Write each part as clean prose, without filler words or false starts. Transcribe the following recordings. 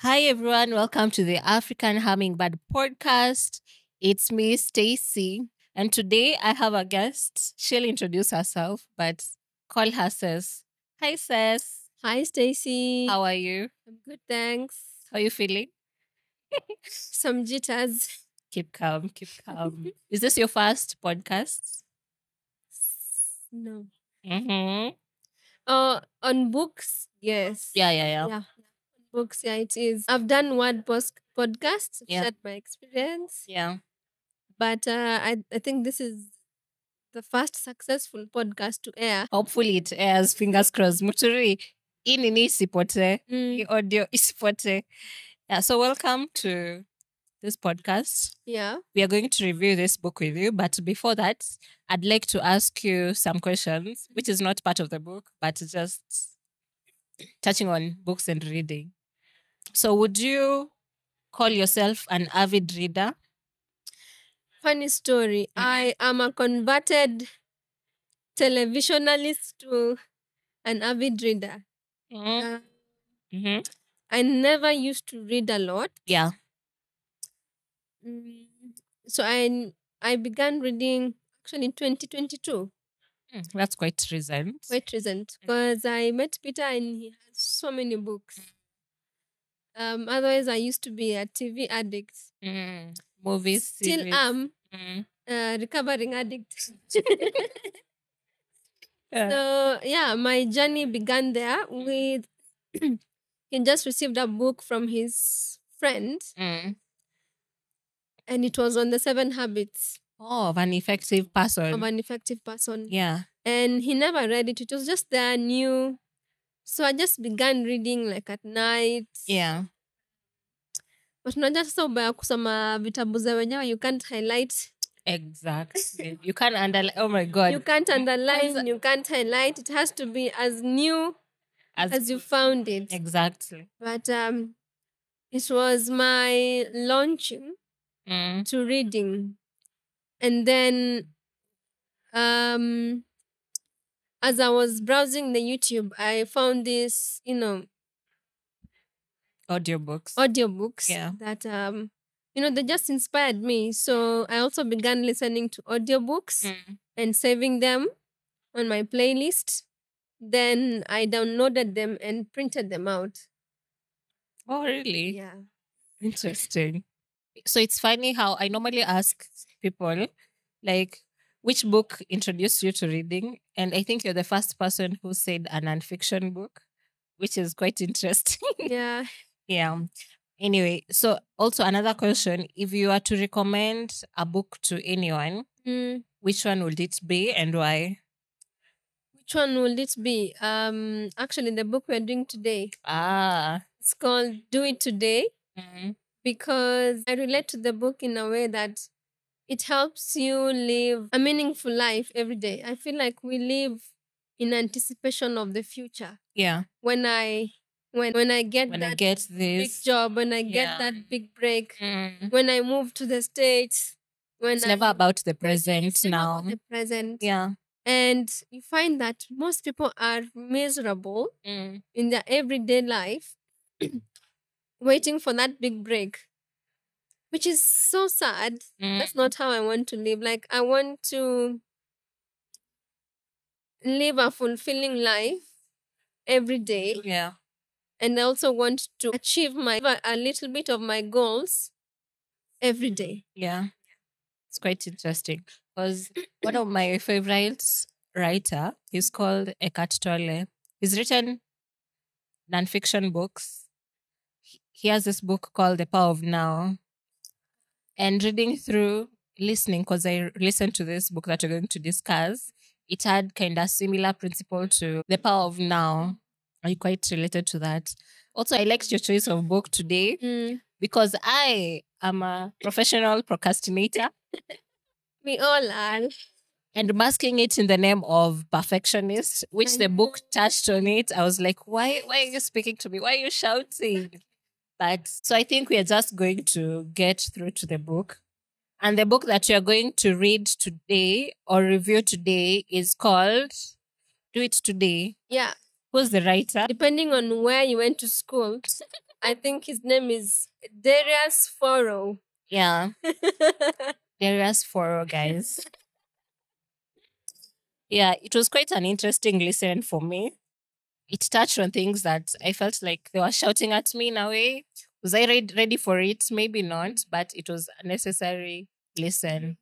Hi everyone, welcome to the African Hummingbird podcast. It's me, Stacy, and today I have a guest. She'll introduce herself, but call her Cess. Hi Cess, Hi, Stacy. how are you? I'm good, thanks. How are you feeling? Some jitters. Keep calm, keep calm. Is this your first podcast? No. Mm-hmm. On books, yes. Yeah. Yeah. On books, yeah, it is. I've done podcasts, Yeah. shared my experience, Yeah. but I think this is the first successful podcast to air. Hopefully it airs, fingers crossed. Muturi, hii nini isipote. Mm, Hii audio isipote. Yeah, so welcome to this podcast. yeah. We are going to review this book with you. But before that, I'd like to ask you some questions, which is not part of the book, but just touching on books and reading. So, would you call yourself an avid reader? Funny story. I am a converted televisionalist to an avid reader. Mm-hmm. Uh, I never used to read a lot. Yeah. Mm, So I began reading actually in 2022. That's quite recent. Quite recent because I met Peter and he has so many books. Otherwise I used to be a TV addict. Movies, Still series. am Mm. recovering addict. Yeah. So yeah, my journey began there with he just received a book from his friend Mm. and it was on the 7 habits Oh, of an effective of person. an effective person. Yeah. And he never read it. It was just there new. So I just began reading like at night. Yeah. But unajua sasa ubaya kusoma vitabu za wenyewe, you can't highlight. Exactly. You can't underline. Oh my God. You can't underline, you can't highlight. It has to be as new as you found it. Exactly. But it was my launching to reading. And then as I was browsing the YouTube, I found this, audiobooks Yeah. that they just inspired me. So I also began listening to audiobooks and saving them on my playlist. Then I downloaded them and printed them out. Oh, really? Yeah. Interesting. So it's funny how I normally ask people, like, which book introduced you to reading? And I think you're the first person who said a nonfiction book, which is quite interesting. Yeah. Yeah. Anyway, so also another question, if you were to recommend a book to anyone, which one would it be and why? Which one will it be? Actually, the book we're doing today, it's called Do It Today because I relate to the book in a way that it helps you live a meaningful life every day. I feel like we live in anticipation of the future. Yeah. When I get When that I get big this, job, when I get Yeah. that big break, when I move to the States, when it's never about the present it's never now. about the present. Yeah. And you find that most people are miserable in their everyday life, waiting for that big break, which is so sad. That's not how I want to live. Like, I want to live a fulfilling life every day. Yeah. And I also want to achieve a little bit of my goals every day. Yeah. It's quite interesting because one of my favorite writer is called Eckhart Tolle. He's written nonfiction books. He has this book called The Power of Now. And reading through, listening, because I listened to this book that we're going to discuss, it had kind of similar principle to The Power of Now. I quite related to that. Also, I liked your choice of book today because I am a professional procrastinator. We all are. And masking it in the name of perfectionist, which the book touched on it. I was like, why are you speaking to me? Why are you shouting? But so I think we are just going to get through to the book. And the book that we are going to read today or review today is called Do It Today. Yeah. Who's the writer? Depending on where you went to school, I think his name is Darius Foroux. Yeah. Darius Foroux, guys. Yeah, it was quite an interesting listen for me. It touched on things that I felt like they were shouting at me in a way. Was I ready for it? Maybe not, but it was a necessary listen.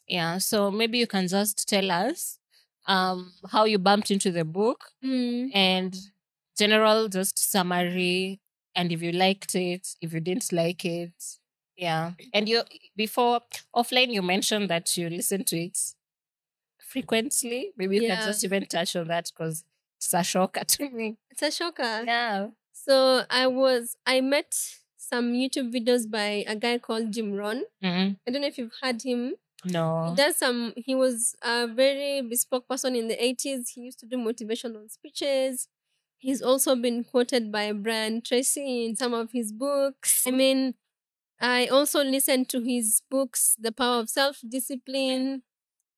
Yeah. So maybe you can just tell us how you bumped into the book and general just summary, and if you liked it, if you didn't like it. Yeah. And you before offline you mentioned that you listen to it frequently. Maybe you can just even touch on that because it's a shocker to me. It's a shocker. Yeah. So I met some YouTube videos by a guy called Jim Ron. I don't know if you've heard him. No. He was a very bespoke person in the 80s. He used to do motivational speeches. He's also been quoted by Brian Tracy in some of his books. I mean, I also listened to his books, The Power of Self-Discipline,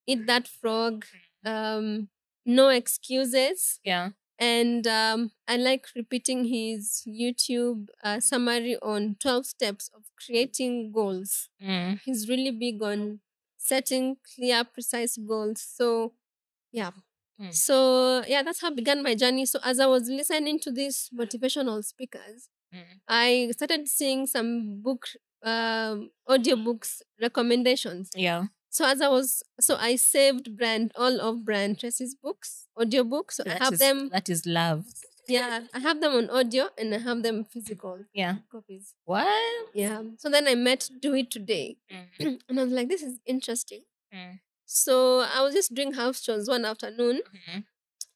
Eat That Frog, No Excuses. Yeah. And I like repeating his YouTube summary on 12 steps of creating goals. He's really big on setting clear, precise goals. So, yeah. So, yeah, that's how I began my journey. So, as I was listening to these motivational speakers, I started seeing some audiobooks recommendations. Yeah. So I saved all of Brian Tracy's books, audiobooks. So I have them. That is love. Yeah, I have them on audio and I have them physical. Yeah. Copies. What? Yeah. So then I met Do It Today. And I was like, this is interesting. So I was just doing house chores one afternoon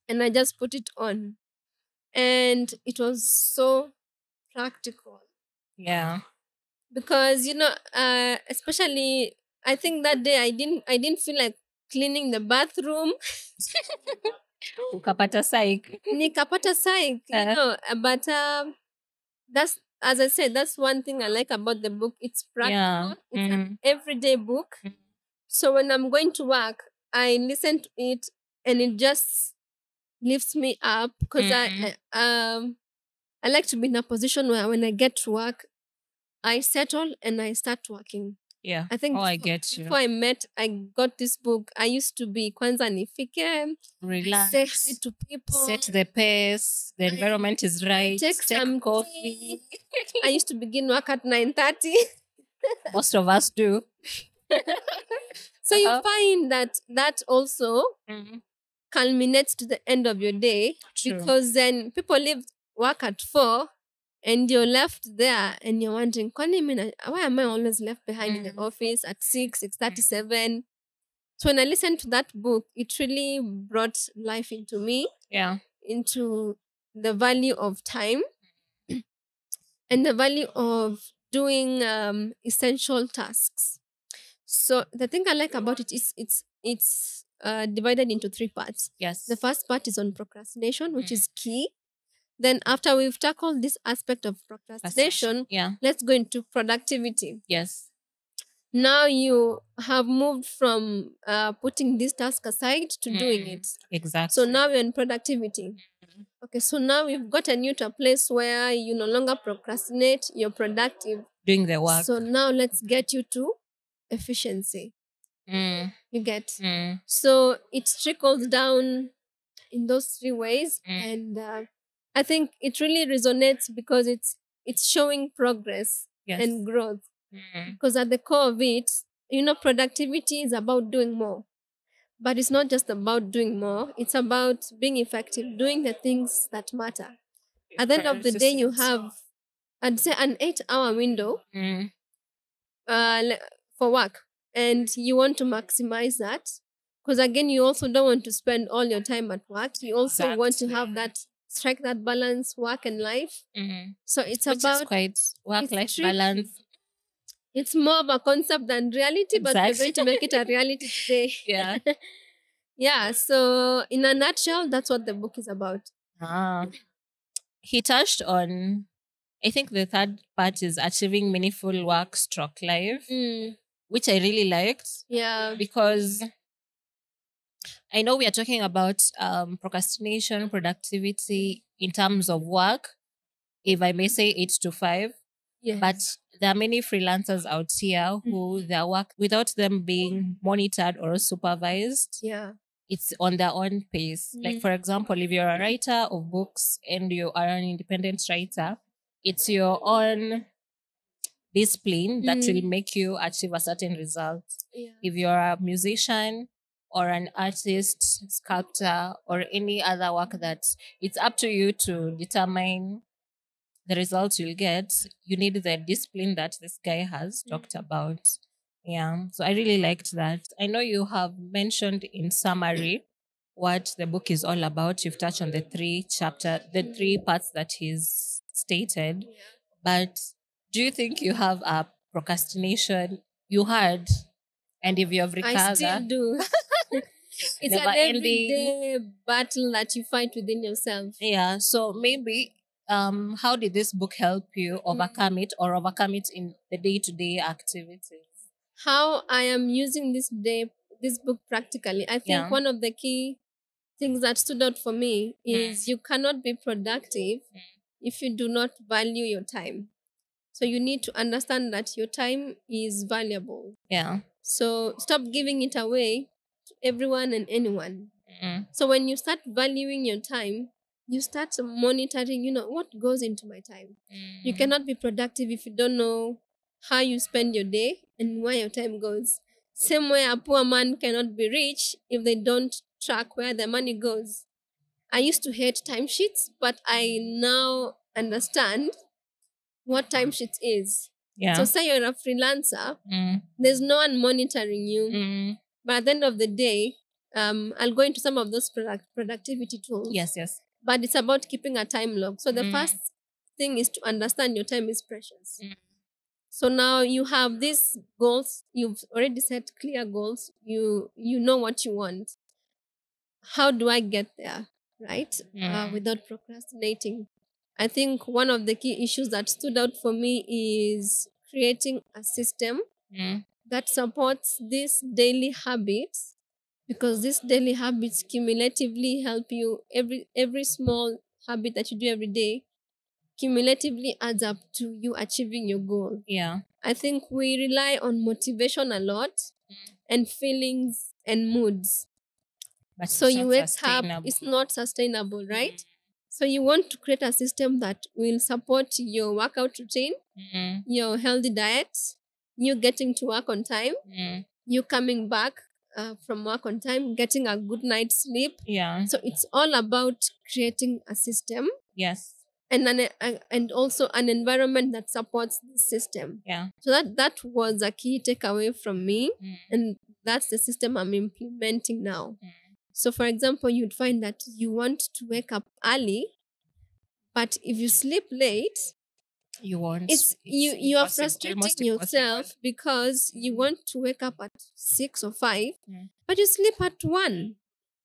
and I just put it on. And it was so practical. Yeah. Because, especially I think that day I didn't feel like cleaning the bathroom. Ukapata psych. Nikapata psych, but that's, as I said, that's one thing I like about the book. It's practical. Yeah. It's an everyday book. So when I'm going to work, I listen to it and it just lifts me up because I like to be in a position where when I get to work, I settle and I start working. Yeah. I think I get you. Before I got this book, I used to be kwanza nifike, relax, say to people, set the pace, the environment is right, take some coffee. I used to begin work at 9:30. Most of us do. So you find that also culminates to the end of your day. True. Because then people leave work at 4 and you're left there and you're wondering, why am I always left behind in the office at 6:37? So when I listened to that book, it really brought life into me. Yeah. Into the value of time and the value of doing essential tasks. So the thing I like about it is it's divided into 3 parts. Yes. The first part is on procrastination, which is key. Then after we've tackled this aspect of procrastination, let's go into productivity. Yes. Now you have moved from putting this task aside to doing it. Exactly. So now you're in productivity. Okay, so now we've gotten you to a place where you no longer procrastinate, you're productive. Doing the work. So now let's get you to efficiency. You get? So it trickles down in those 3 ways. And I think it really resonates because it's showing progress and growth. Because at the core of it, productivity is about doing more. But it's not just about doing more. It's about being effective, doing the things that matter. At the end of the day, you have, I'd say, an 8-hour window for work. And you want to maximize that. Because again, you also don't want to spend all your time at work. You also want to have strike that balance, work and life. So it's which about is quite work-life balance. It's more of a concept than reality, but we're going to make it a reality today. Yeah. Yeah. So in a nutshell, that's what the book is about. He touched on, I think the third part is achieving meaningful work / life, which I really liked. Yeah. Because I know we are talking about procrastination, productivity in terms of work. if I may say, 8 to 5. Yes. But there are many freelancers out here who their work, without them being monitored or supervised, Yeah. it's on their own pace. Like, for example, if you're a writer of books and you are an independent writer, it's your own discipline that will make you achieve a certain result. Yeah. If you're a musician or an artist, sculptor, or any other work, that it's up to you to determine the results you'll get. You need the discipline that this guy has talked about. Yeah. So I really liked that. I know you have mentioned in summary what the book is all about. You've touched on the three parts that he's stated. But do you think you have a procrastination you had? And if you have recovered, I still do. It's an never ending. everyday battle that you fight within yourself. Yeah. So maybe how did this book help you overcome it, or overcome it in the day-to-day activities? How I am using this book practically. I think one of the key things that stood out for me is you cannot be productive if you do not value your time. So you need to understand that your time is valuable. Yeah. So stop giving it away to everyone and anyone. So when you start valuing your time, you start monitoring, what goes into my time. You cannot be productive if you don't know how you spend your day and where your time goes. Same way a poor man cannot be rich if they don't track where the money goes. I used to hate timesheets, but I now understand what timesheet is. Yeah. So say you're a freelancer, there's no one monitoring you. But at the end of the day, I'll go into some of those productivity tools. Yes. But it's about keeping a time log. So the first thing is to understand your time is precious. So now you have these goals. You've already set clear goals. You know what you want. How do I get there, right? Without procrastinating. I think one of the key issues that stood out for me is creating a system that supports these daily habits, because these daily habits cumulatively help you. Every small habit that you do every day cumulatively adds up to you achieving your goal. Yeah. I think we rely on motivation a lot and feelings and moods. But so you wake up, sustainable. it's not sustainable, right? So you want to create a system that will support your workout routine, your healthy diet, you getting to work on time, you coming back from work on time, getting a good night's sleep. Yeah. So it's all about creating a system. Yes. And also an environment that supports the system. Yeah. So that was a key takeaway from me, and that's the system I'm implementing now. So, for example, you'd find that you want to wake up early, but if you sleep late, you won't. You are frustrating yourself because you want to wake up at 6 or 5, but you sleep at 1.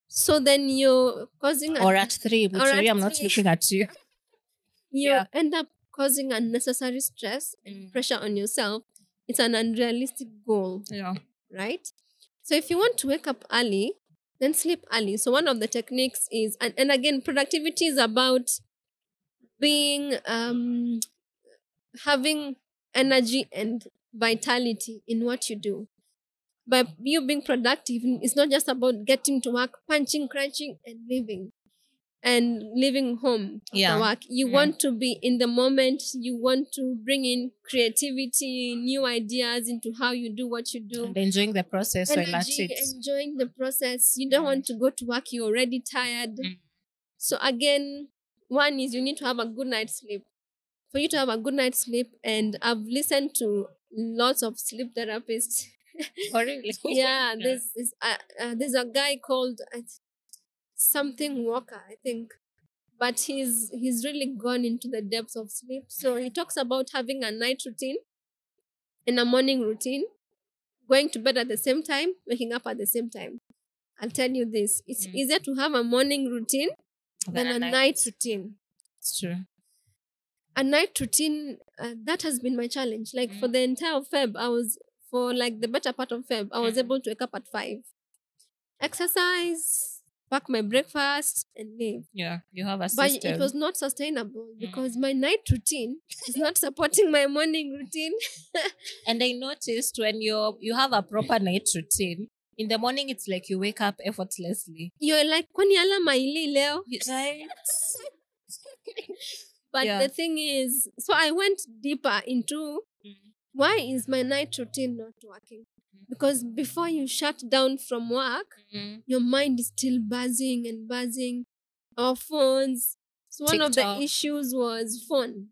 So then you're causing or at 3. But I'm not looking at you. You end up causing unnecessary stress and pressure on yourself. It's an unrealistic goal. Yeah. Right? So if you want to wake up early, then sleep early. So one of the techniques is, and again, productivity is about being having energy and vitality in what you do. By you being productive, it's not just about getting to work, punching, crunching, and leaving home after work. You want to be in the moment. You want to bring in creativity, new ideas into how you do what you do. And enjoying the process. Enjoying the process. You don't want to go to work, you're already tired. So again, one is you need to have a good night's sleep. For you to have a good night's sleep, and I've listened to lots of sleep therapists. Oh, really? Yeah, there's a guy called something Walker, I think, but he's really gone into the depths of sleep. So he talks about having a night routine and a morning routine, going to bed at the same time, waking up at the same time. I'll tell you this, it's easier to have a morning routine than a night routine. It's true. A night routine, that has been my challenge. Like for the entire Feb, for like the better part of Feb, I was able to wake up at 5. Exercise, pack my breakfast, and leave. Yeah, you have a But system. it was not sustainable because my night routine is not supporting my morning routine. And I noticed when you have a proper night routine, in the morning it's like you wake up effortlessly. You're like, kwani alama ili leo? Right? But Yeah. the thing is, so I went deeper into why is my night routine not working? Because before you shut down from work, your mind is still buzzing and buzzing. Our phones. So one of the TikTok. issues was phone.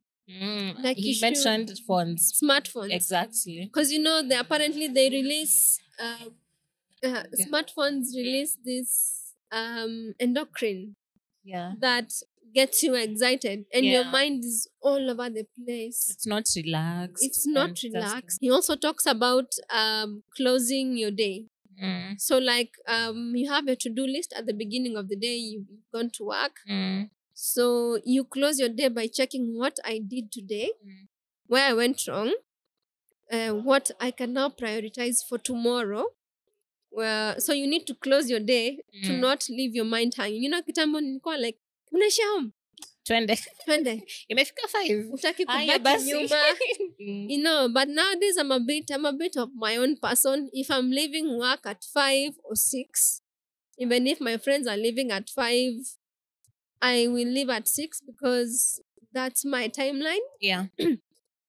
Like He mentioned phones. Smartphones. Exactly. Because apparently they release smartphones release this endocrine that gets you excited, and your mind is all over the place. It's not relaxed. It's not relaxed. He also talks about closing your day. So like you have a to-do list at the beginning of the day. You've gone to work. So you close your day by checking what I did today, where I went wrong, what I can now prioritize for tomorrow. So you need to close your day to not leave your mind hanging. Kitambo nilikuwa like, unaishia home? Twende. Imefika 5. Utaki Haya kubaki basi. nyuma. But nowadays I'm a bit of my own person. If I'm leaving work at 5 or 6, even if my friends are leaving at 5, I will leave at 6 because that's my timeline. Yeah.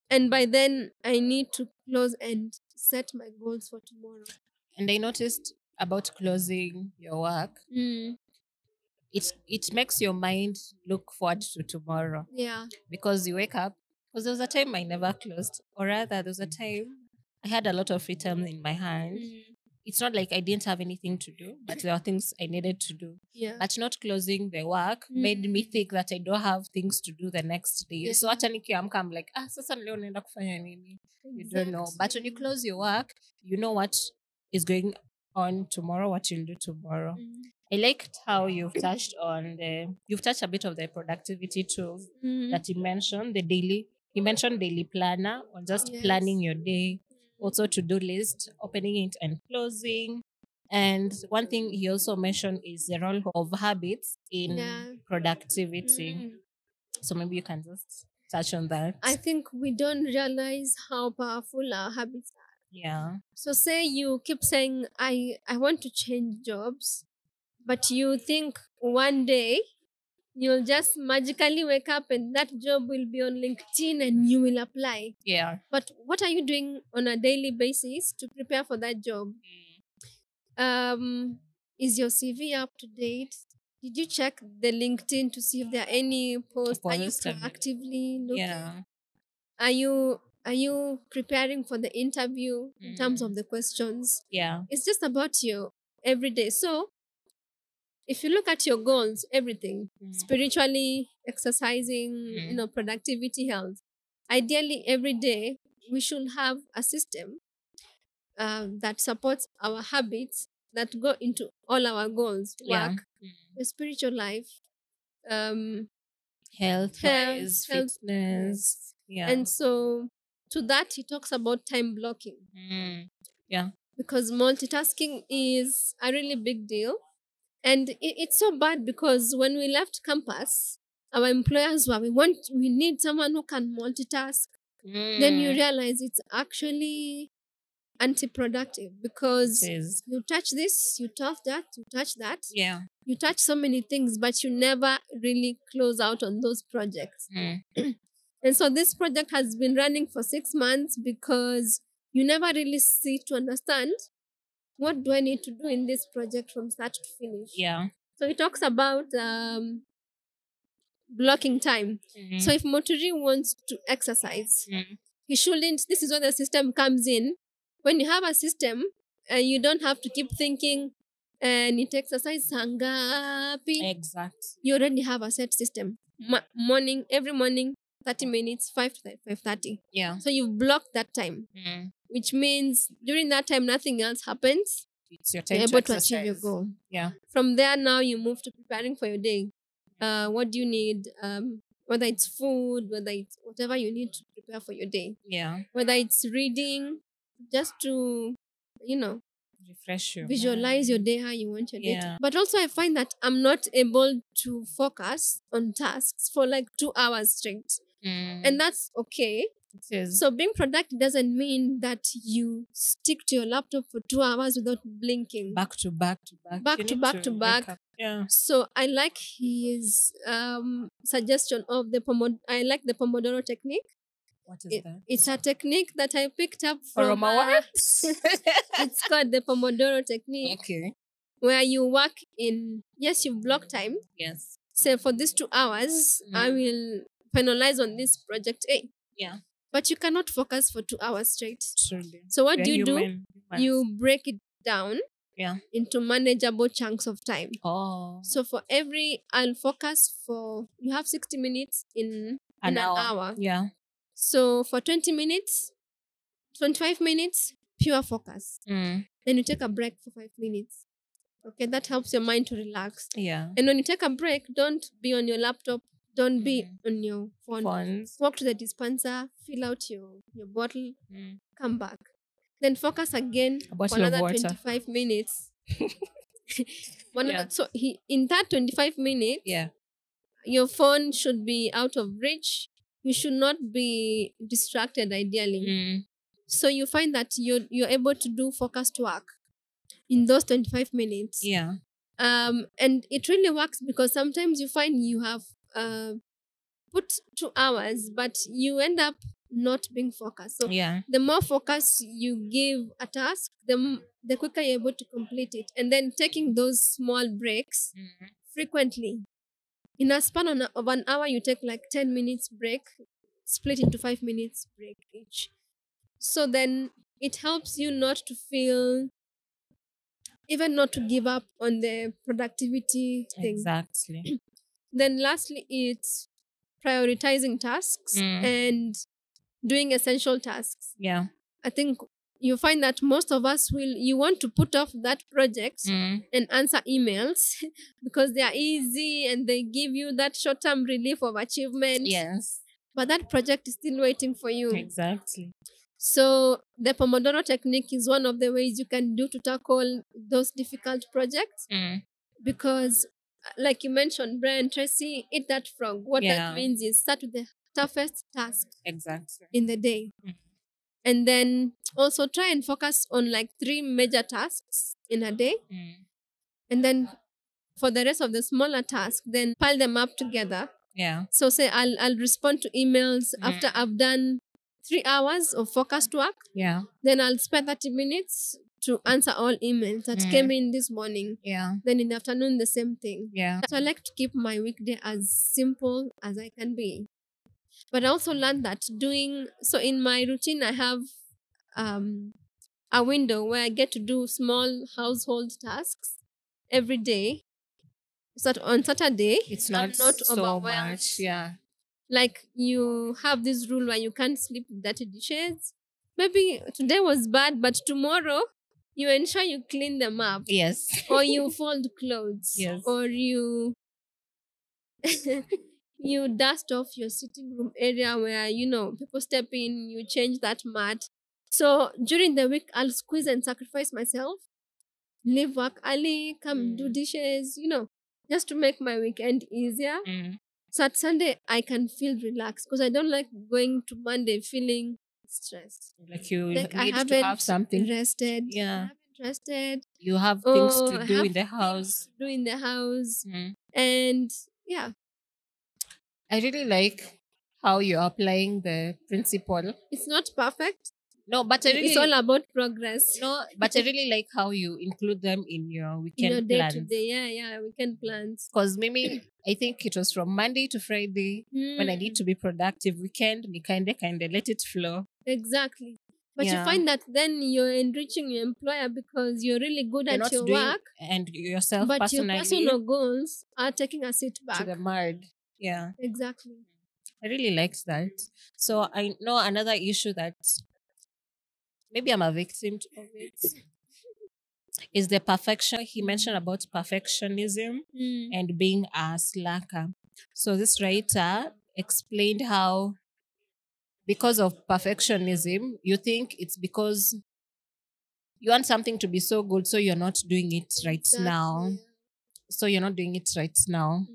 And by then I need to close and set my goals for tomorrow. And I noticed about closing your work, it makes your mind look forward to tomorrow. Yeah. Because you wake up, because there was a time I never closed, or rather there was a time I had a lot of free time in my hand. It's not like I didn't have anything to do, but there were things I needed to do. Yeah. But not closing the work made me think that I don't have things to do the next day. Yeah. So hata nikiamka, I'm like, sasa leo naenda kufanya nini? You don't know. But when you close your work, you know what is going on tomorrow, what you'll do tomorrow. I liked how you've touched a bit of the productivity tools that you mentioned, he mentioned daily planner, or just planning your day, also to-do list, opening it and closing. And one thing he also mentioned is the role of habits in productivity. So maybe you can just touch on that. I think we don't realize how powerful our habits are. Yeah. So say you keep saying, I want to change jobs, but you think one day you'll just magically wake up and that job will be on LinkedIn and you will apply. Yeah. But what are you doing on a daily basis to prepare for that job? Is your CV up to date? Did you check the LinkedIn to see if there are any posts? Are you proactively looking? Yeah. Are you preparing for the interview in terms of the questions? Yeah. It's just about you every day. So if you look at your goals, everything, spiritually, exercising, productivity, health, ideally every day we should have a system that supports our habits that go into all our goals, work, the spiritual life, health, fitness. Yeah. And so to that he talks about time blocking. Yeah. Because multitasking is a really big deal. And it's so bad because when we left campus, our employers were, we need someone who can multitask. Then you realize it's actually anti-productive because you touch this, you touch that, you touch that. Yeah. You touch so many things, but you never really close out on those projects. And so this project has been running for 6 months because you never really sit to understand, what do I need to do in this project from start to finish? Yeah. So he talks about blocking time. So if Moturi wants to exercise, he shouldn't. This is where the system comes in. When you have a system, you don't have to keep thinking, and it exercise sangapi. Exactly. You already have a set system. Every morning, 30 minutes, 5 to 5:30. Yeah. So you've blocked that time, which means during that time, nothing else happens. It's your time You're to able to exercise. achieve your goal. Yeah. From there, now you move to preparing for your day. What do you need? Whether it's food, whether it's whatever you need to prepare for your day. Yeah. Whether it's reading, just to, refresh your visualize your mind. day, how you want your day Yeah. to. But also I find that I'm not able to focus on tasks for like 2 hours straight. And that's okay. It is. So being productive doesn't mean that you stick to your laptop for 2 hours without blinking. back to back to back. Back You to need back to wake back. up. Yeah. So I like his suggestion of the I like the Pomodoro technique. What is that? It's a technique that I picked up From from what? it's called the Pomodoro technique. Okay. Where you work in, yes, you block time. Yes. Say for these 2 hours, I will finalize on this project A. Yeah. But you cannot focus for 2 hours straight. Truly. So what We're do you do? humans. You break it down Yeah. into manageable chunks of time. Oh. So for every, I'll focus for, you have 60 minutes in an hour. Yeah. So for 20 minutes, 25 minutes, pure focus. Then you take a break for 5 minutes. Okay, that helps your mind to relax. Yeah. And when you take a break, don't be on your laptop. Don't be on your phone. Walk to the dispenser, fill out your bottle, come back. Then focus again for another 25 minutes. So in that 25 minutes, your phone should be out of reach. You should not be distracted ideally. So you find that you're able to do focused work in those 25 minutes. Yeah. And it really works because sometimes you find you have put 2 hours, but you end up not being focused. So the more focus you give a task, the quicker you're able to complete it. And then taking those small breaks frequently. In a span of an hour, you take like 10 minutes break, split into 5 minutes break each. So then it helps you not to feel, even not to give up on the productivity thing. Exactly. Then lastly, it's prioritizing tasks and doing essential tasks. Yeah. I think you find that most of us you want to put off that project and answer emails because they are easy and they give you that short-term relief of achievement. Yes. But that project is still waiting for you. Exactly. So the Pomodoro technique is one of the ways you can do to tackle those difficult projects. Because like you mentioned, Brian Tracy, eat that frog. What that means is start with the toughest task in the day. And then also try and focus on like 3 major tasks in a day. And then for the rest of the smaller tasks, then pile them up together. Yeah. So say I'll respond to emails after I've done 3 hours of focused work. Yeah. Then I'll spend 30 minutes to answer all emails that came in this morning. Yeah. Then in the afternoon, the same thing. Yeah. So I like to keep my weekday as simple as I can be. But I also learned that so in my routine, I have a window where I get to do small household tasks every day. So on Saturday, it's not so much. Yeah. Like you have this rule where you can't sleep with dirty dishes. Maybe today was bad, but tomorrow you ensure you clean them up. Yes. Or you fold clothes. Yes. Or you you dust off your sitting room area where, people step in, you change that mat. So during the week, I'll squeeze and sacrifice myself, leave work early, come do dishes, just to make my weekend easier. So at Sunday, I can feel relaxed because I don't like going to Monday feeling stressed. Like you need to have something. Rested. Yeah. I haven't rested. You have things to do in the house. And yeah. I really like how you're applying the principle. It's not perfect. No, but it's all about progress. No, but I really like how you include them in your weekend plans. Day-to-day, weekend plans. Because maybe I think it was from Monday to Friday when I need to be productive. Weekend, we kind of let it flow. Exactly. But you find that then you're enriching your employer because you're really good at your work. And yourself but personally. But your personal goals are taking a seat back. To the mud. Yeah. Exactly. I really liked that. So I know another issue that maybe I'm a victim of it is the perfection. He mentioned about perfectionism and being a slacker. So this writer explained how because of perfectionism, you think it's because you want something to be so good, so you're not doing it right now. So you're not doing it right now.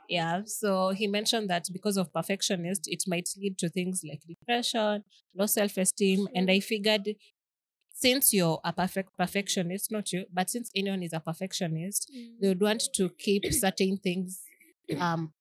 Yeah. So he mentioned that because of perfectionist, it might lead to things like depression, low self-esteem. And I figured since you're a perfectionist, not you, but since anyone is a perfectionist, they would want to keep certain things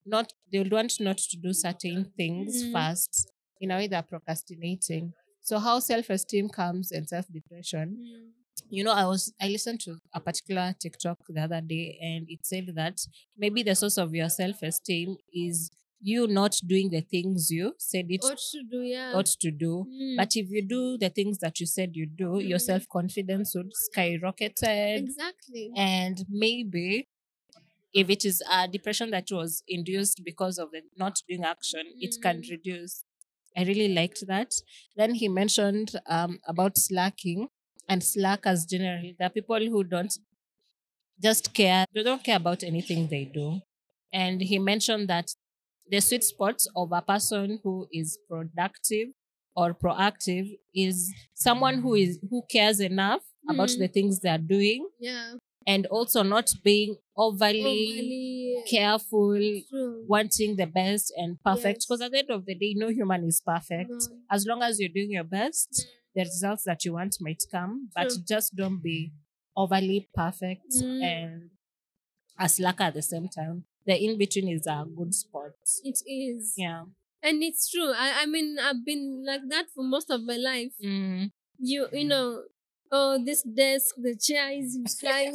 not they would want not to do certain things first. In a way they're procrastinating. So how self-esteem comes and self-depression. I listened to a particular TikTok the other day, and it said that maybe the source of your self-esteem is you not doing the things you said it ought to do. But if you do the things that you said you do, your self-confidence would skyrocket. Exactly. And maybe if it is a depression that was induced because of the not doing action, it can reduce. I really liked that. Then he mentioned about slacking, and slackers generally. There are people who don't just care, they don't care about anything they do. And he mentioned that the sweet spot of a person who is productive or proactive is someone who cares enough about the things they're doing, Yeah. and also not being overly careful, wanting the best and perfect. Because at the end of the day, no human is perfect. As long as you're doing your best, the results that you want might come, but just don't be overly perfect and a slacker at the same time. The in between is a good spot. It is. Yeah. And it's true. I mean, I've been like that for most of my life. You know, oh, this desk, the chair isn't right.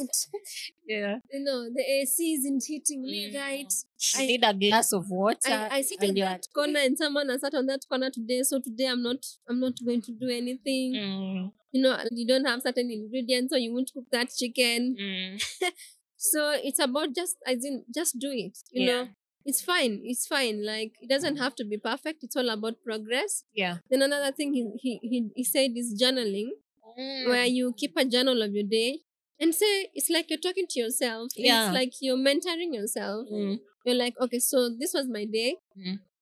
Yeah. The AC isn't hitting me right. I need a glass of water. I sit in that corner, and someone has sat on that corner today. So today I'm not going to do anything. You don't have certain ingredients, so you won't cook that chicken. So it's about just do it. You know, it's fine. It's fine. Like, it doesn't have to be perfect. It's all about progress. Yeah. Then another thing he said is journaling, where you keep a journal of your day and say it's like you're talking to yourself. Yeah. It's like you're mentoring yourself. You're like, okay, so this was my day.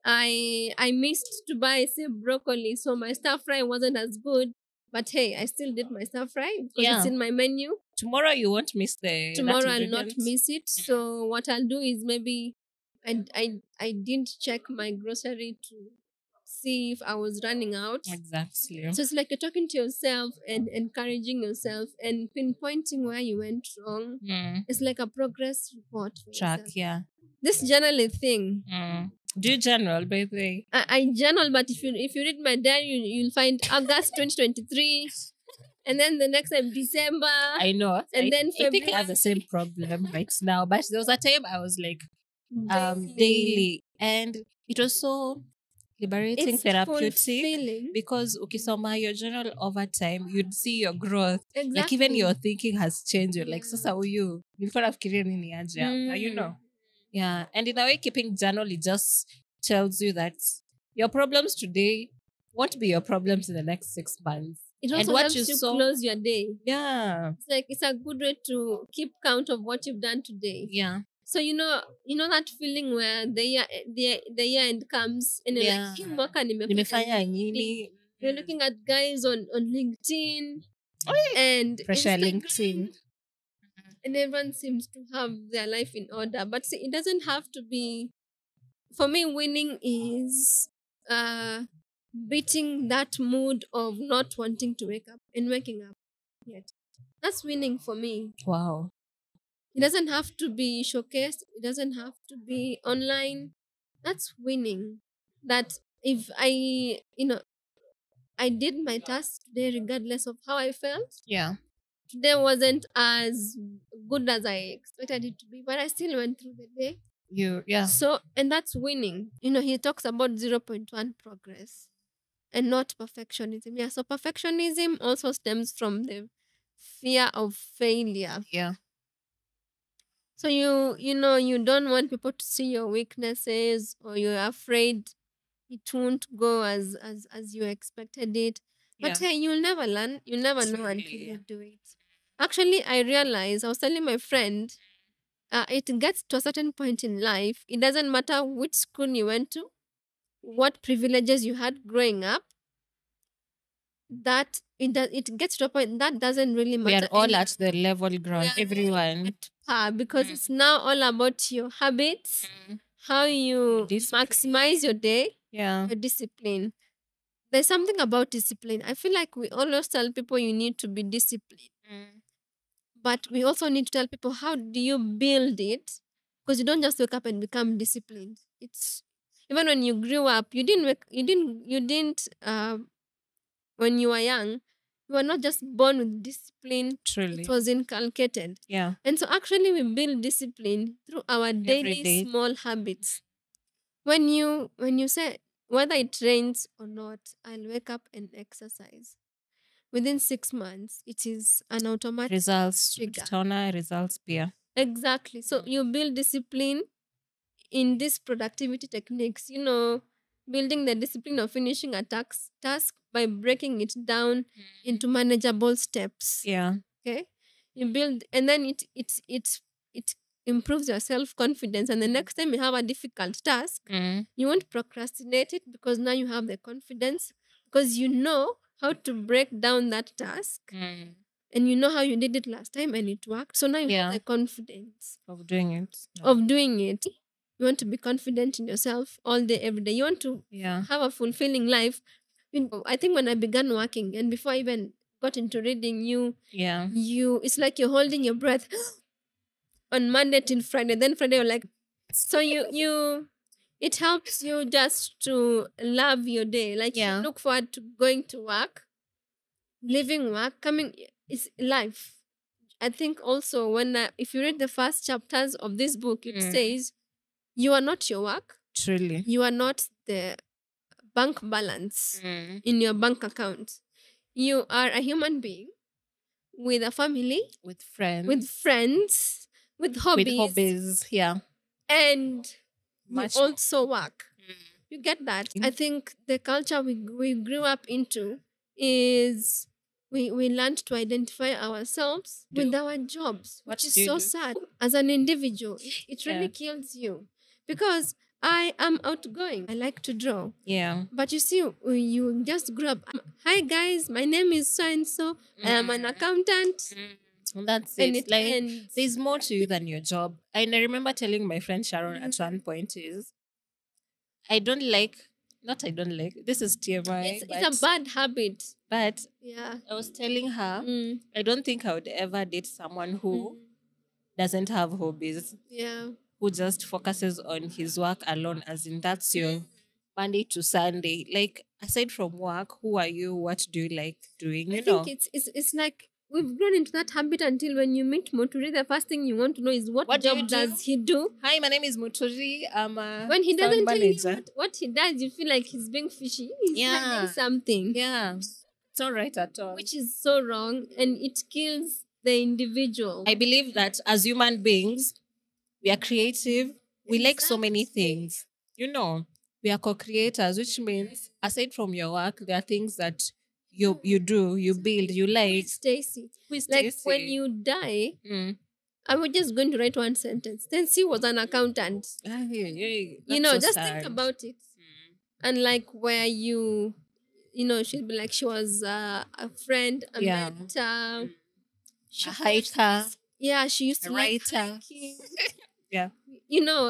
I missed to buy say broccoli, so my stir fry wasn't as good. But hey, I still did my stir fry because it's in my menu. Tomorrow you won't miss Tomorrow I'll not miss it. So what I'll do is maybe I didn't check my grocery to see if I was running out. Exactly. So it's like you're talking to yourself and encouraging yourself and pinpointing where you went wrong. It's like a progress report for Track, yourself. yeah. This journaling thing. Do you journal, by the way? I journal, but if you read my diary, you'll find August 2023. And then the next time, December. I know. And then February. I think I have the same problem right now. But there was a time I was like daily. And it was so liberating, therapeutic. Fulfilling. Because ukisoma your journal over time, you'd see your growth. Exactly. Like even your thinking has changed. You're like, sasa huyu, nilikuwa nafikiria nini aje hapa, you know. Yeah. And in a way, keeping journal, it just tells you that your problems today won't be your problems in the next 6 months. It also helps you close your day. Yeah. It's like it's a good way to keep count of what you've done today. Yeah. So you know that feeling where the year end comes and you're like, "Hii mwaka nimefanya nini?" You're looking at guys on LinkedIn and pressure Instagram, LinkedIn. and everyone seems to have their life in order. But see, it doesn't have to be. For me, winning is beating that mood of not wanting to wake up and waking up yet. That's winning for me. Wow. It doesn't have to be showcased. It doesn't have to be online. That's winning. That if I did my task today regardless of how I felt. Yeah. Today wasn't as good as I expected it to be, but I still went through the day. So, and that's winning. He talks about 0.1 progress and not perfectionism. Yeah, so perfectionism also stems from the fear of failure. Yeah. So you don't want people to see your weaknesses, or you're afraid it won't go as you expected it. But hey, you'll never learn. You'll never know until you do it. Actually, I realized, I was telling my friend, it gets to a certain point in life. It doesn't matter which school you went to, what privileges you had growing up. that it gets to a point that doesn't really We are matter all anymore. at the level ground, everyone. Because it's now all about your habits, how you maximize your day, Yeah. your discipline. There's something about discipline. I feel like we always tell people you need to be disciplined, but we also need to tell people how do you build it, because you don't just wake up and become disciplined. It's even when you grew up, you didn't when you were young, you were not just born with discipline. Truly. It was inculcated. Yeah. And so actually we build discipline through our daily day. small habits. When you say whether it rains or not, I'll wake up and exercise. Within 6 months, it is an automatic Results. trigger. Tona results peer. Exactly. So you build discipline in these productivity techniques, building the discipline of finishing a task by breaking it down into manageable steps. Yeah. Okay. You build, and then it improves your self-confidence. And the next time you have a difficult task, you won't procrastinate it, because now you have the confidence, because you know how to break down that task, and you know how you did it last time and it worked. So now you have the confidence Of doing it. of doing it. You want to be confident in yourself all day, every day. You want to have a fulfilling life. I think when I began working and before I even got into reading, it's like you're holding your breath on Monday till Friday. Then Friday you're like, so it helps you just to love your day. Like you look forward to going to work, leaving work, coming. It's life. I think also if you read the first chapters of this book, it says you are not your work. Truly. You are not the bank balance in your bank account. You are a human being with a family, with friends, with hobbies. Yeah. And you also work. You get that? I think the culture we grew up into is we learned to identify ourselves with our jobs, which is so sad. As an individual, it really kills you, because I am outgoing. I like to draw. Yeah. But you see, you just grew up. Hi guys, my name is so and so. I am an accountant. That's And it. Like there's more to you than your job. And I remember telling my friend Sharon at one point is I don't like this is TMI. It's a bad habit. But I was telling her I don't think I would ever date someone who doesn't have hobbies. Yeah. Who just focuses on his work alone, as in that's your Monday to Sunday. Like aside from work, who are you? What do you like doing? I think it's like we've grown into that habit until when you meet Moturi, the first thing you want to know is what job does he do? Hi, my name is Moturi. I'm a when he doesn't tell manager. you what he does, you feel like he's being fishy. He's hiding something. Yeah. It's not right at all. Which is so wrong, and it kills the individual. I believe that as human beings, we are creative. We like so many things. We are co-creators, which means aside from your work, there are things that you do, you build, you like. Stacy. Like when you die, I was just going to write one sentence. Stacy was an accountant. Just think about it. And like where she'd be like she was a friend, a mentor, a hiker. Yeah, she used to like hiking. Yeah.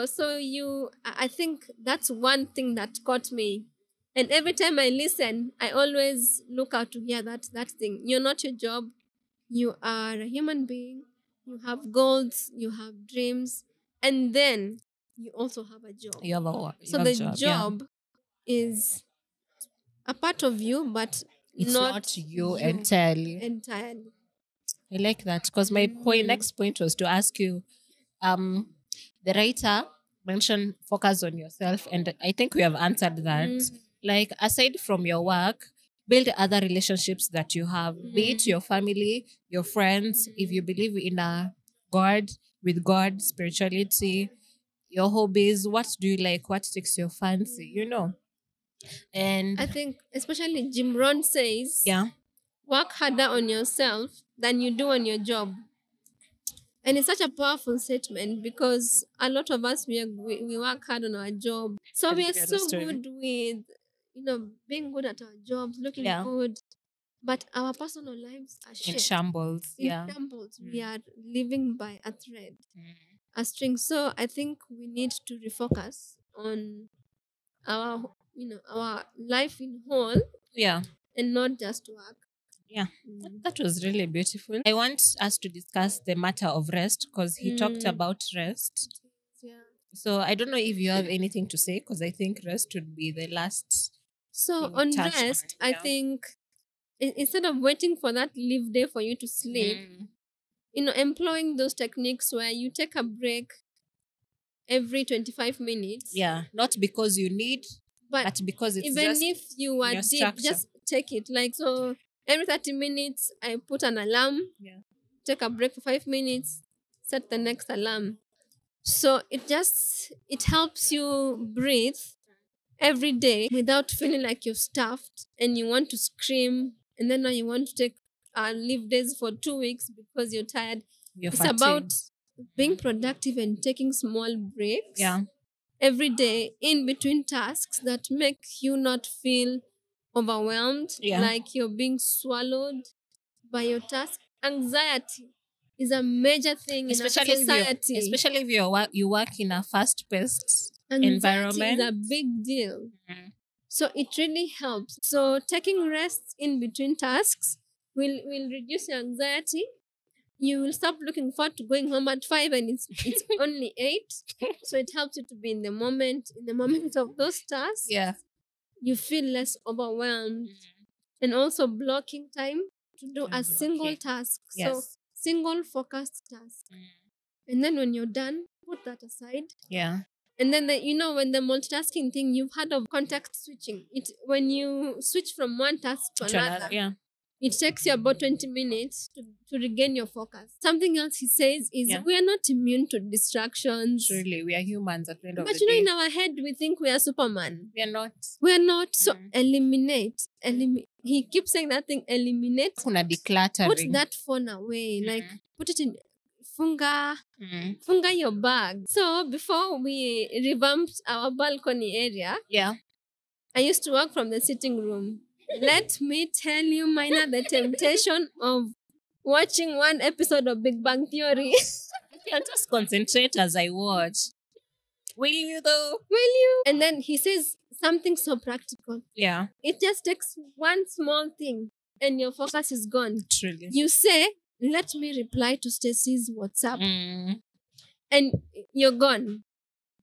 So I think that's one thing that caught me. And every time I listen, I always look out to hear that thing. You're not your job. You are a human being. You have goals. You have dreams. And then you also have a job. You have a So the job is a part of you, but it's not you entirely. I like that, because my next point was to ask you, the writer mentioned focus on yourself, and I think we have answered that. Like aside from your work, build other relationships that you have, be it your family, your friends, if you believe in a God, with God, spirituality, your hobbies, what do you like, what takes your fancy, And I think especially Jim Rohn says, work harder on yourself than you do on your job. And it's such a powerful statement, because a lot of us, we work hard on our job. So we are so good with, being good at our jobs, looking good. but our personal lives are In shit. shambles. In Yeah. shambles. We are living by a thread, a string. So I think we need to refocus on our, our life in whole. Yeah. And not just work. Yeah. That was really beautiful. I want us to discuss the matter of rest because he talked about rest. Yeah. So I don't know if you have anything to say because I think rest would be the last. So on rest, I think instead of waiting for that leave day for you to sleep, employing those techniques where you take a break every 25 minutes. Yeah, not because you need, but because it's even just if you are deep, structure. just take it. Like, so every 30 minutes, I put an alarm, take a break for 5 minutes, set the next alarm. So it helps you breathe every day without feeling like you're stuffed and you want to scream, and then now you want to take leave days for 2 weeks because you're tired. It's fatigued. About being productive and taking small breaks every day in between tasks that make you not feel overwhelmed, like you're being swallowed by your task. Anxiety is a major thing in our society. Especially if you work in a fast-paced environment. Is a big deal. So it really helps. So taking rest in between tasks will reduce your anxiety. You will stop looking forward to going home at 5 and it's only 8. So it helps you to be in the moment of those tasks. Yeah. You feel less overwhelmed. And also blocking time to do a single task. Yes. So single focused task. And then when you're done, put that aside. Yeah. And then when the multitasking thing, you've heard of context switching. When you switch from one task to another, it takes you about 20 minutes to regain your focus. Something else he says is we are not immune to distractions. Truly, we are humans at the end of the day. But in our head, we think we are Superman. We are not. We are not. So eliminate. He keeps saying that thing, eliminate. Decluttering. Put that phone away. Like, put it in funga your bag. So before we revamped our balcony area, I used to work from the sitting room. Let me tell you, Minor, the temptation of watching one episode of Big Bang Theory. I'll just concentrate as I watch. Will you though? Will you? And then he says something so practical. Yeah. It just takes one small thing and your focus is gone. Truly. You say, let me reply to Stacy's WhatsApp. And you're gone.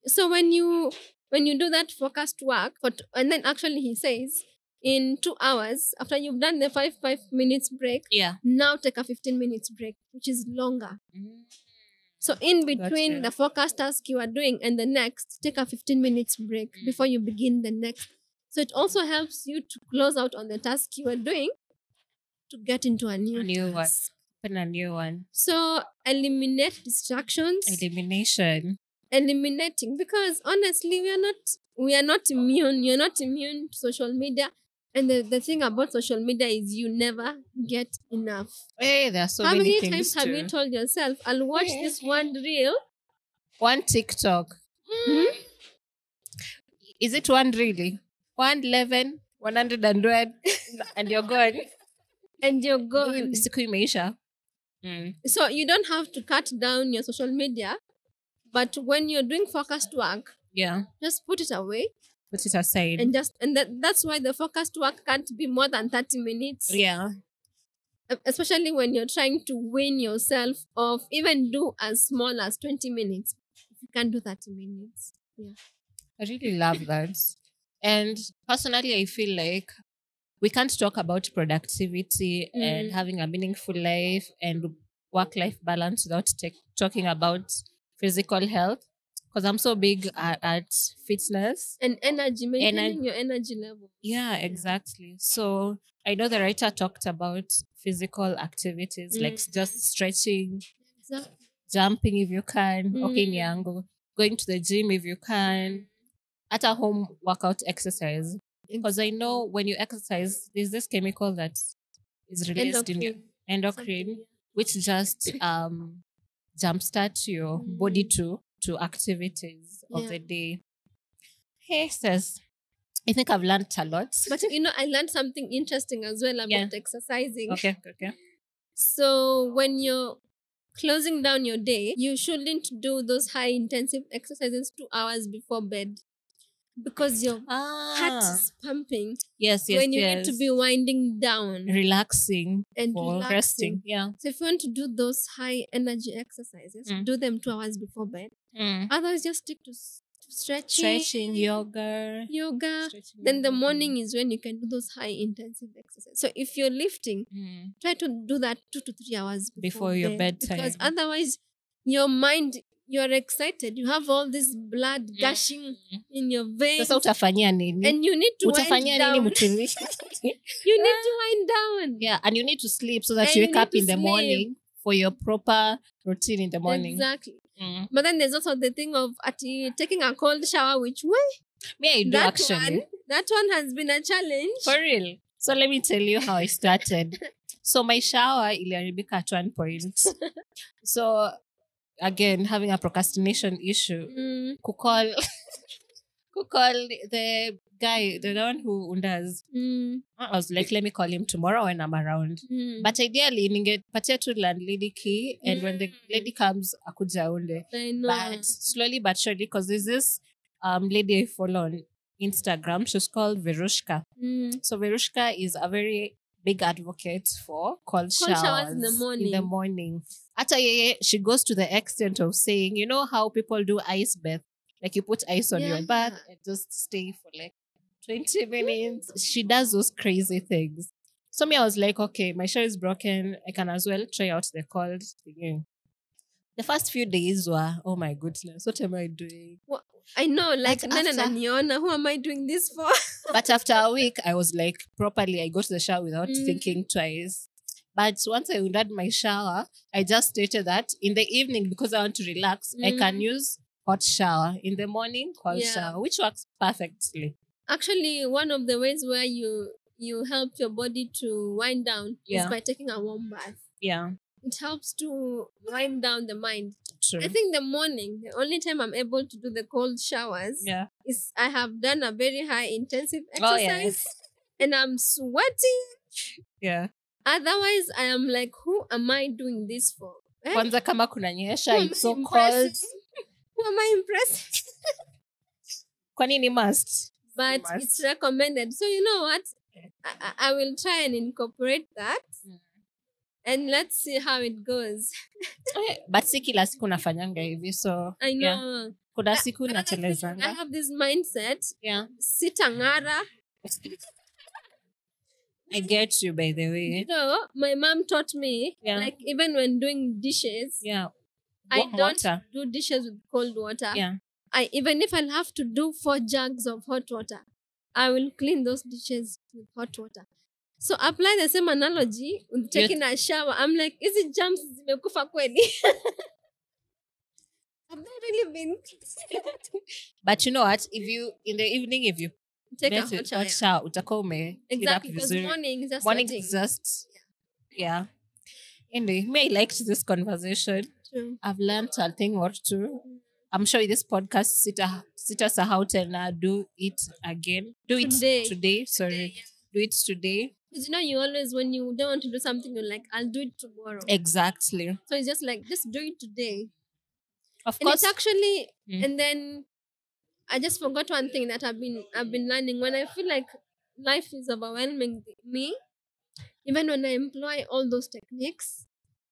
So when you do that focused work, and then actually he says, in 2 hours, after you've done the 5 minutes break, now take a 15 minutes break, which is longer. So in between the focus task you are doing and the next, take a 15 minutes break before you begin the next. So it also helps you to close out on the task you are doing to get into a new one. Open a new one. So eliminate distractions. Eliminating, because honestly, we are not immune. You're not immune to social media. And the thing about social media is you never get enough. Hey, there are so many things. How many times have you told yourself, I'll watch this one reel? One TikTok. Is it one really? 111, 100 and you're gone. And you're gone. So you don't have to cut down your social media. But when you're doing focused work, just put it away. Put it aside. And that's why the focused work can't be more than 30 minutes. Yeah. Especially when you're trying to wean yourself off, even do as small as 20 minutes. If you can't do 30 minutes. Yeah. I really love that. And personally, I feel like we can't talk about productivity and having a meaningful life and work-life balance without talking about physical health. Because I'm so big at fitness. And energy, maintaining your energy level. Yeah, exactly. So I know the writer talked about physical activities like just stretching, jumping if you can, going to the gym if you can, at a home workout exercise. Because I know when you exercise, there's this chemical that is released in your endocrine, which just jumpstart your body to activities of the day. Hey, Cess, I think I've learned a lot. But I learned something interesting as well about exercising. Okay. So when you're closing down your day, you shouldn't do those high intensive exercises 2 hours before bed, because your heart is pumping. Yes. When you need to be winding down, relaxing and for relaxing. resting. Yeah. So if you want to do those high energy exercises, do them 2 hours before bed. Otherwise, just stick to stretching, yoga. Then the morning is when you can do those high intensive exercises. So if you're lifting, try to do that 2 to 3 hours before your bedtime. Because otherwise, your mind, you're excited. You have all this blood gushing in your veins. Sasa utafanyia nini? And you need to wind down. You need to wind down. Yeah, and you need to sleep so that you wake up in the morning for your proper routine in the morning. Exactly. But then there's also the thing of taking a cold shower, which way? I do actually. That one has been a challenge. For real. So let me tell you how I started. So my shower iliharibika at one point. So again, having a procrastination issue. Kukol the guy, the one who undoes. I was like, let me call him tomorrow when I'm around. But ideally, ningepatia tu landlady key, and when the lady comes, akuja unde. I know. But slowly but surely, because there's this lady I follow on Instagram. She's called Verushka. So Verushka is a very big advocate for cold showers in the morning. Ata yeye, she goes to the extent of saying, you know how people do ice bath? Like you put ice on your bath and just stay for like 20 minutes. She does those crazy things. So I was like, okay, my shower is broken. I can as well try out the cold thing. The first few days were, oh my goodness, what am I doing? Well, I know, like, who am I doing this for? But after a week, I was like, properly, I go to the shower without thinking twice. But once I undid my shower, I just stated that in the evening, because I want to relax, I can use hot shower. In the morning, cold shower, which works perfectly. Actually, one of the ways where you help your body to wind down is by taking a warm bath. Yeah. It helps to wind down the mind. True. I think the morning, the only time I'm able to do the cold showers is I have done a very high intensive exercise and I'm sweating. Yeah. Otherwise, I am like, who am I doing this for? Kwanza kama kunanyesha, it's so cold. Who am I impressing? Kwanini must? But it's recommended. So you know what? I will try and incorporate that. And let's see how it goes. But si kila siku nafanyanga hivi, so I know. Kuna siku nachelezanga. I have this mindset. Yeah. Sitangara. I get you, by the way. So my mom taught me, like even when doing dishes, I don't do dishes with cold water. Yeah. Even if I'll have to do 4 jugs of hot water, I will clean those dishes with hot water. So apply the same analogy with taking a shower. I'm like, is it germs zimekufa kweli? Have they really been? But you know what? If you in the evening, if you take a hot shower, utakome exactly, because morning is just Anyway, I liked this conversation. True. I've learned a thing or two. I'm sure this podcast sita sahau tena, do it again. Do it today. Sorry. Do it today. Because you always, when you don't want to do something, you're like, I'll do it tomorrow. Exactly. So it's just like, just do it today. Of course. It's actually, and then I just forgot one thing that I've been learning. When I feel like life is overwhelming me, even when I employ all those techniques,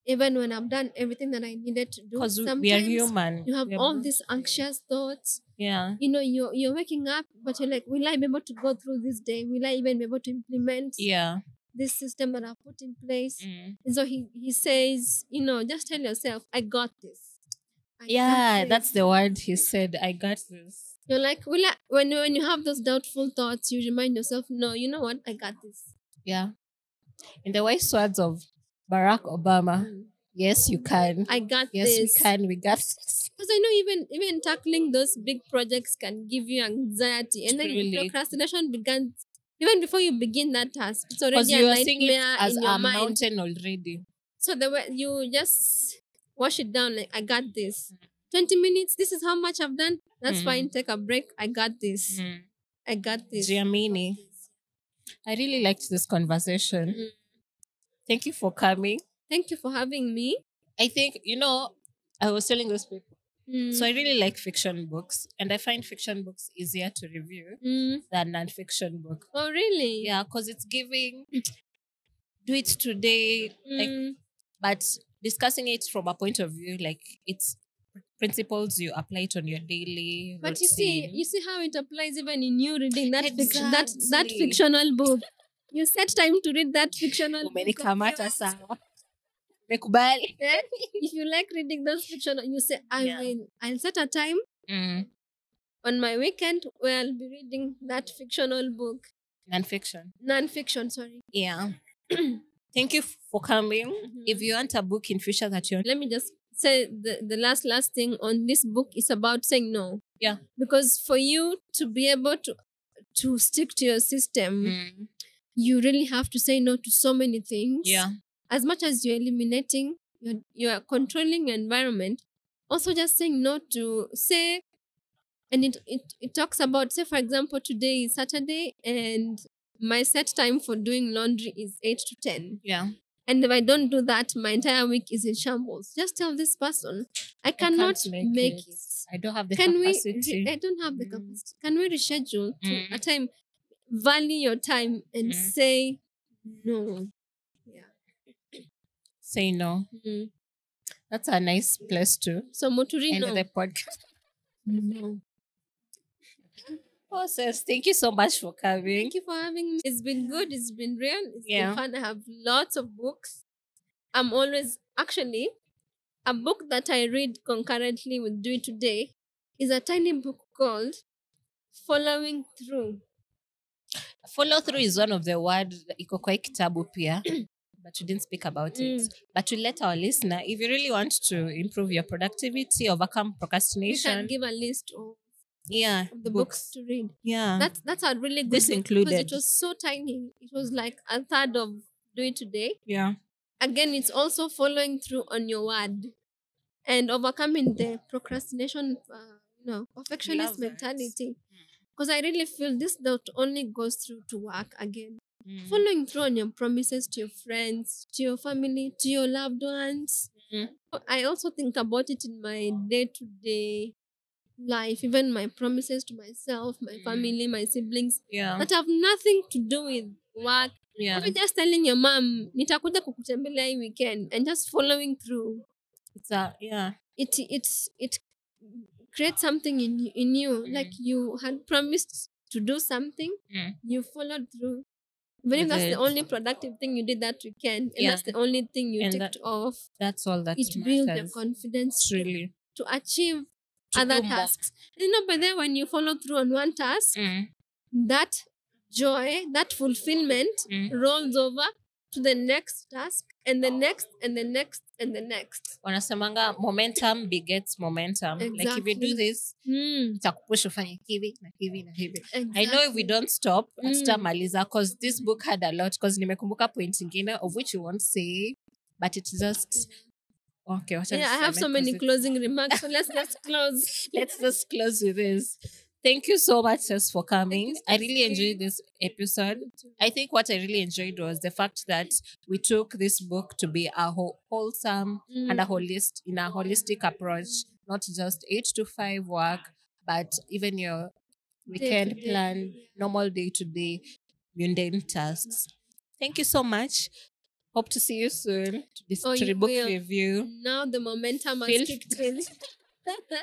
even when I've done everything that I needed to do, because we are human. You have all these anxious thoughts. Yeah. You're waking up, but you're like, will I be able to go through this day? Will I even be able to implement this system that I've put in place? And so he says, just tell yourself, I got this. That's the word he said. I got this. You're like, when you have those doubtful thoughts, you remind yourself, no, you know what? I got this. Yeah. In the wise words of Barack Obama, yes, you can. I got this. Yes, we can. We got this. Because I know even tackling those big projects can give you anxiety. And then procrastination began even before you begin that task. It's already a nightmare as in your a mind. Mountain already. So you just wash it down like, I got this. 20 minutes, this is how much I've done. That's fine. Take a break. I got this. I got this. Giamini. I really liked this conversation. Thank you for coming. Thank you for having me. I think, I was telling those people. So I really like fiction books, and I find fiction books easier to review than non-fiction book. Oh, really? Yeah, because it's giving do it today, but discussing it from a point of view, like it's principles you apply it on your daily But routine. you see how it applies even in you reading that Exactly. that fictional book. You set time to read that fictional book. Umenikamata sawa. Mekubali. If you like reading those fictional, you say, I'll set a time on my weekend where I'll be reading that fictional book. Non-fiction, sorry. Yeah. Thank you for coming. If you want a book in future that you're... Let me just say the last thing on this book is about saying no. Yeah. Because for you to be able to stick to your system, you really have to say no to so many things. Yeah. As much as you're eliminating, you're controlling your environment, also just saying no to, say, and it talks about, say, for example, today is Saturday and my set time for doing laundry is 8 to 10. Yeah. And if I don't do that, my entire week is in shambles. Just tell this person, I cannot make it. I don't have the capacity. I don't have the capacity. Can we reschedule to a time? Value your time and say no. Yeah. Say no. That's a nice place to end the podcast. No. Oh, Cess, thank you so much for coming. Thank you for having me. It's been good. It's been real. It's been fun. I have lots of books. I'm always, actually, a book that I read concurrently with Do It Today is a tiny book called Following Through. Follow through is one of the words iko kwa kitabu pia, but we didn't speak about it. But to let our listener, if you really want to improve your productivity, overcome procrastination, you can give a list of the books to read. Yeah, that's a really good this book included because it was so tiny. It was like a third of Do It Today. Yeah. Again, it's also following through on your word and overcoming the procrastination, perfectionist mentality. Because I really feel this not only goes through to work again. Following through on your promises to your friends, to your family, to your loved ones. I also think about it in my day-to-day life, even my promises to myself, my family, my siblings, that have nothing to do with work. Even just telling your mom, nitakuja kukutembelea hii weekend, and just following through. It create something in you, like you had promised to do something, you followed through. Even if that's the only productive thing you did that weekend, and that's the only thing you ticked off, that's all that it builds your confidence really to achieve other tasks. But then when you follow through on one task, that joy, that fulfillment rolls over to the next task and the next and the next and the next. Wanasemanga momentum begets momentum. Exactly. Like if you do this, itakupush ufanye hivi na hivi na hivi. I know if we don't stop, hatutamaliza, because this book had a lot, because nimekumbuka point ingine of which you won't say, but it's just okay. I have so many closing remarks, so let's just close. Let's just close with this. Thank you so much, Cess, for coming. I really enjoyed this episode. I think what I really enjoyed was the fact that we took this book to be a wholesome and a holistic approach, not just 8 to 5 work, but even your weekend plan, normal day-to-day mundane tasks. Thank you so much. Hope to see you soon to the book review. Now the momentum has kicked in.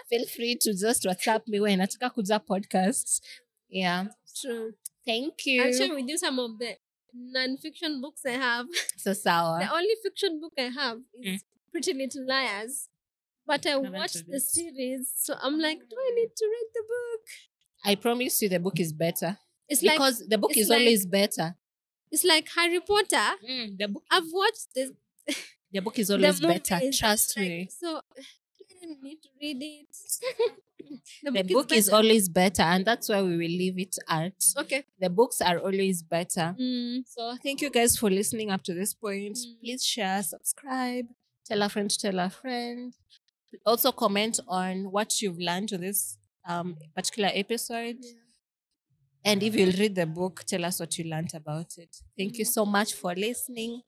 Feel free to just WhatsApp me when nataka kuja podcasts. Yeah. True. Thank you. I'll share with you some of the non-fiction books I have. So sour. The only fiction book I have is Pretty Little Liars. But I watched the series, so I'm like, do I need to read the book? I promise you the book is better. Because the book is always better. It's like Harry Potter. The book. I've watched this. The book is always better. Trust me. So I need to read it. The book is always better, and that's why we will leave it at. Okay. The books are always better. So thank you guys for listening up to this point. Please share, subscribe, tell a friend to tell a friend. Also comment on what you've learned to this particular episode. And if you'll read the book, tell us what you learned about it. Thank you so much for listening.